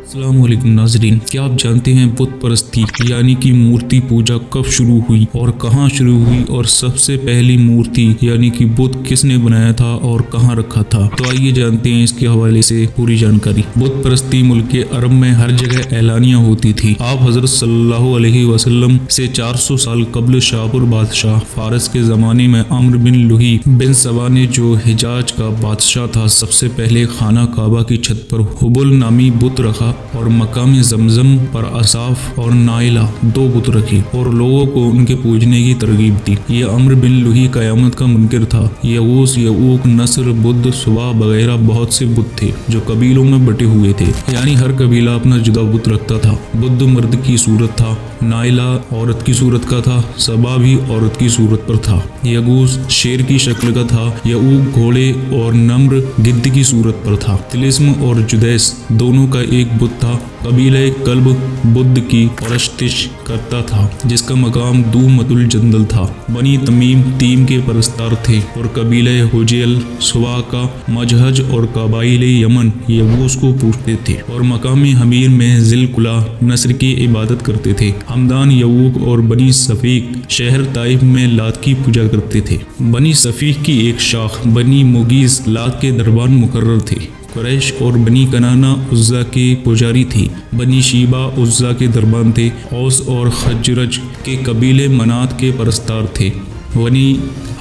السلام علیکم ناظرین، کیا آپ جانتے ہیں بت پرستی یعنی کہ مورتی پوجا کب شروع ہوئی اور کہاں شروع ہوئی، اور سب سے پہلی مورتی یعنی کہ بت کس نے بنایا تھا اور کہاں رکھا تھا؟ تو آئیے جانتے ہیں اس کے حوالے سے پوری جانکاری۔ بت پرستی ملک عرب میں ہر جگہ اعلانیہ ہوتی تھی۔ آپ حضرت صلی اللہ علیہ وسلم سے 400 سال قبل شاپور بادشاہ فارس کے زمانے میں عمرو بن لوہی بن سبا نے، جو حجاز کا بادشاہ تھا، سب سے پہلے خانہ کعبہ کی چھت پر حبل نامی بت رکھا اور مقام زمزم پر اصاف اور نائلہ 2 بت رکھے اور لوگوں کو ان کے پوجنے کی ترغیب دی۔ یہ عمرو بن لوہی قیامت کا منکر تھا۔ یغوث، یعوق، نصر، بدھ، سوا وغیرہ بہت سے بت تھے جو قبیلوں میں بٹے ہوئے تھے، یعنی ہر قبیلہ اپنا جدا بت رکھتا تھا۔ بدھ مرد کی صورت تھا، نائلہ عورت کی صورت کا تھا، سبا بھی عورت کی صورت پر تھا، یغوث شیر کی شکل کا تھا، یعوق گھوڑے اور نمر گدھ کی صورت پر تھا۔ طلسم اور جدیس دونوں کا ایک بت تھا۔ قبیلہ کلب بدھ کی پرستش کرتا تھا جس کا مقام دومت الجندل تھا۔ بنی تمیم تیم کے پرستار تھے اور قبیلہ حجیل سوا کا مجہج اور قبائل یمن یغوث کو پوجتے تھے اور مقام حمیر میں ذی القلع نصر کی عبادت کرتے تھے۔ ہمدان، یعوق اور بنی صفیق شہر طائف میں لات کی پوجا کرتے تھے۔ بنی صفیق کی ایک شاخ بنی مغیث لات کے دربان مقرر تھے۔ قریش اور بنی کنانہ عزا کے پجاری تھی۔ بنی شیبہ عزا کے دربان تھے۔ اوس اور خزرج کے قبیلے منات کے پرستار تھے۔ بنی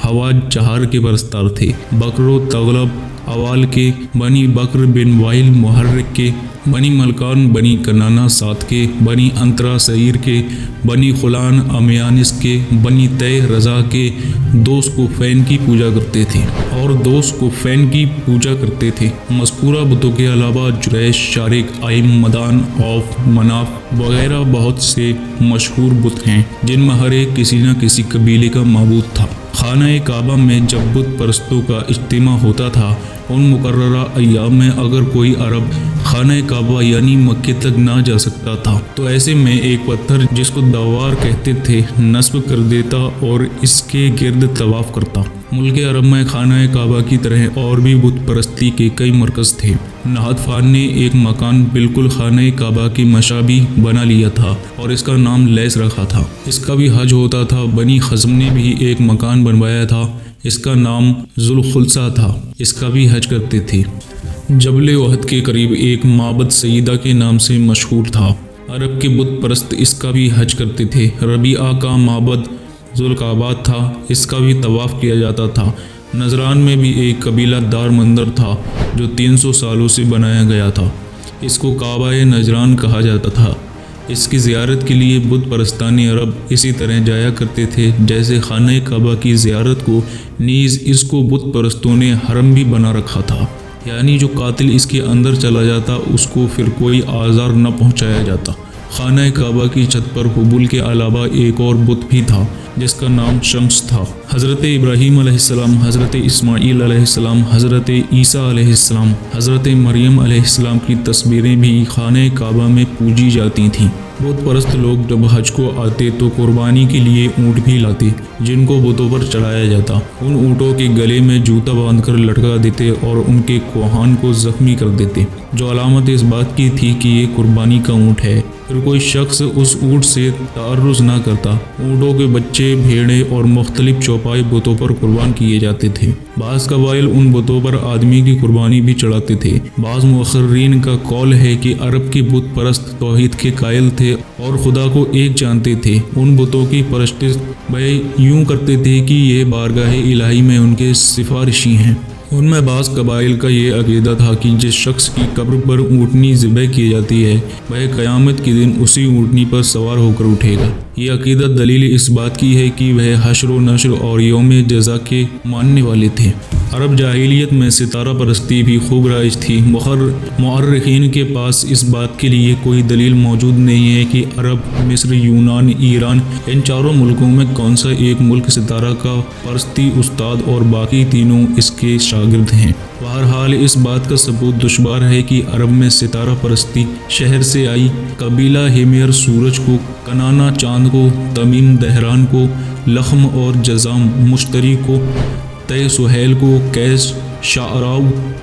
حواج چہار کے پرستار تھے۔ بکر و تغلب اوال کے، بنی بکر بن وائل محرک کے، بنی ملکان بنی کنانہ سات کے، بنی انترا سعیر کے، بنی خلان امیانس کے، بنی تے رضا کے دوس کوفین کی پوجا کرتے تھے اور دوس کوفین کی پوجا کرتے تھے۔ مذکورہ بتوں کے علاوہ جریش، شارق، آئم، مدان، اوف، مناف وغیرہ بہت سے مشہور بت ہیں جن میں ہر ایک کسی نہ کسی قبیلے کا معبود تھا۔ خانہ کعبہ میں جب بت پرستوں کا اجتماع ہوتا تھا، ان مقررہ ایام میں اگر کوئی عرب خانہ کعبہ یعنی مکے تک نہ جا سکتا تھا تو ایسے میں ایک پتھر جس کو دوار کہتے تھے نصب کر دیتا اور اس کے گرد طواف کرتا۔ ملک عرب میں خانہ کعبہ کی طرح اور بھی بت پرستی کے کئی مرکز تھے۔ نہاد فان نے ایک مکان بالکل خانہ کعبہ کی مشابہ بنا لیا تھا اور اس کا نام لیس رکھا تھا۔ اس کا بھی حج ہوتا تھا۔ بنی خزم نے بھی ایک مکان بنوایا تھا، اس کا نام ذوالخلصہ تھا، اس کا بھی حج کرتے تھے۔ جبل احد کے قریب ایک معبد سیدہ کے نام سے مشہور تھا۔ عرب کے بت پرست اس کا بھی حج کرتے تھے۔ ربیعہ کا معبد ذوالقعبات تھا، اس کا بھی طواف کیا جاتا تھا۔ نجران میں بھی ایک قبیلہ دار مندر تھا جو 300 سالوں سے بنایا گیا تھا، اس کو کعبہ نجران کہا جاتا تھا۔ اس کی زیارت کے لیے بت پرستان عرب اسی طرح جایا کرتے تھے جیسے خانہ کعبہ کی زیارت کو نیز اس کو بت پرستوں نے حرم بھی بنا رکھا تھا، یعنی جو قاتل اس کے اندر چلا جاتا اس کو پھر کوئی آزار نہ پہنچایا جاتا۔ خانہ کعبہ کی چھت پر حبل کے علاوہ ایک اور بت بھی تھا جس کا نام شمس تھا۔ حضرت ابراہیم علیہ السلام، حضرت اسماعیل علیہ السلام، حضرت عیسیٰ علیہ السلام، حضرت مریم علیہ السلام کی تصویریں بھی خانہ کعبہ میں پوجی جاتی تھیں۔ بت پرست لوگ جب حج کو آتے تو قربانی کے لیے اونٹ بھی لاتے جن کو بتوں پر چڑھایا جاتا۔ ان اونٹوں کے گلے میں جوتا باندھ کر لٹکا دیتے اور ان کے کوہان کو زخمی کر دیتے، جو علامت اس بات کی تھی کہ یہ قربانی کا اونٹ ہے۔ پھر کوئی شخص اس اونٹ سے تعرض نہ کرتا۔ اونٹوں کے بچے، بھیڑیں اور مختلف چوپائے بتوں پر قربان کیے جاتے تھے۔ بعض قبائل ان بتوں پر آدمی کی قربانی بھی چڑھاتے تھے۔ بعض مؤخرین کا قول ہے کہ عرب کے بت پرست توحید کے قائل تھے اور خدا کو ایک جانتے تھے۔ ان بتوں کی پرستش وہ یوں کرتے تھے کہ یہ بارگاہ الہی میں ان کے سفارشی ہیں۔ ان میں بعض قبائل کا یہ عقیدہ تھا کہ جس شخص کی قبر پر اونٹنی ذبح کی جاتی ہے وہ قیامت کے دن اسی اونٹنی پر سوار ہو کر اٹھے گا۔ یہ عقیدہ دلیل اس بات کی ہے کہ وہ حشر و نشر اور یوم جزا کے ماننے والے تھے۔ عرب جاہلیت میں ستارہ پرستی بھی خوب رائج تھی۔ مورخین کے پاس اس بات کے لیے کوئی دلیل موجود نہیں ہے کہ عرب، مصر، یونان، ایران، ان چاروں ملکوں میں کون سا ایک ملک ستارہ کا پرستی استاد اور باقی تینوں اس کے شاگرد ہیں۔ بہرحال اس بات کا ثبوت دشوار ہے کہ عرب میں ستارہ پرستی شہر سے آئی۔ قبیلہ ہمیر سورج کو، کنانہ چاند کو، تمیم دہران کو، لخم اور جزام مشتری کو، تے سہیل کو، کیس شعراء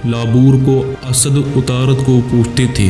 لابور کو، اسد اتارت کو پوجتے تھے۔